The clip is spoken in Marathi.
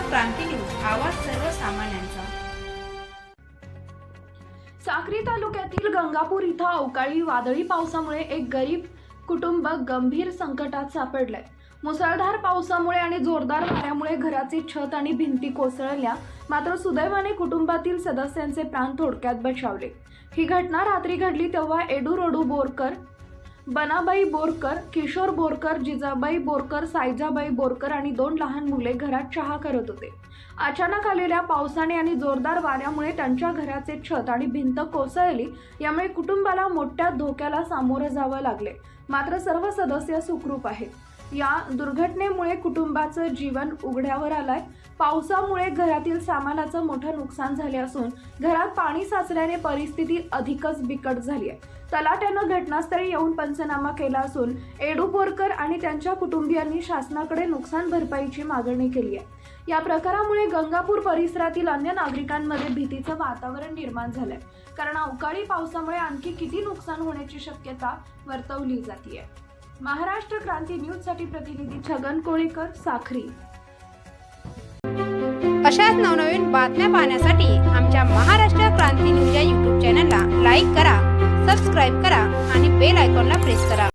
क्रांती न्यूज, आवाज सर्वसामान्यांचा। साक्री तालुक्यातील गंगापूर इथं अवकाळी वादळी पावसामुळे एक गरीब कुटुंब गंभीर संकटात सापडलंय। मुसळधार पावसामुळे आणि जोरदार वाऱ्यामुळे घराचे छत आणि भिंती कोसळल्या, मात्र सुदैवाने कुटुंबातील सदस्यांचे प्राण थोडक्यात बचावले। ही घटना रात्री घडली तेव्हा एडू बोरकर, बनाबाई बोरकर, किशोर बोरकर, जिजाबाई बोरकर, सायजाबाई बोरकर आणि 2 लहान मुले घरात चहा करत होते। अचानक आलेल्या पावसाने आणि जोरदार वाऱ्यामुळे त्यांच्या घराचे छत आणि भिंत कोसळली, यामुळे कुटुंबाला मोठ्या धोक्याला सामोरं जावं लागले, मात्र सर्व सदस्य सुखरूप आहेत। या दुर्घटनेमुळे कुटुंबाचं जीवन उघड्यावर आलंय। पावसामुळे घरातील सामानाचं मोठं नुकसान झाले असून घरात पाणी साचल्याने परिस्थिती अधिकच बिकट झाली आहे। तलाट्यानं घटनास्थळी येऊन पंचनामा केला असून एडू बोरकर आणि त्यांच्या कुटुंबियांनी शासनाकडे नुकसान भरपाईची मागणी केली आहे। या प्रकारामुळे गंगापूर परिसरातील अन्य नागरिकांमध्ये भीतीचं वातावरण निर्माण झालंय, कारण अवकाळी पावसामुळे आणखी किती नुकसान होण्याची शक्यता वर्तवली जाते। महाराष्ट्र क्रांती न्यूज साठी प्रतिनिधी छगन कोळेकर, साक्री। अशाच नवनवीन बातम्या पाहण्यासाठी आमच्या महाराष्ट्र क्रांती न्यूज या YouTube चॅनलला लाईक करा, सबस्क्राईब करा आणि बेल आयकॉनला प्रेस करा।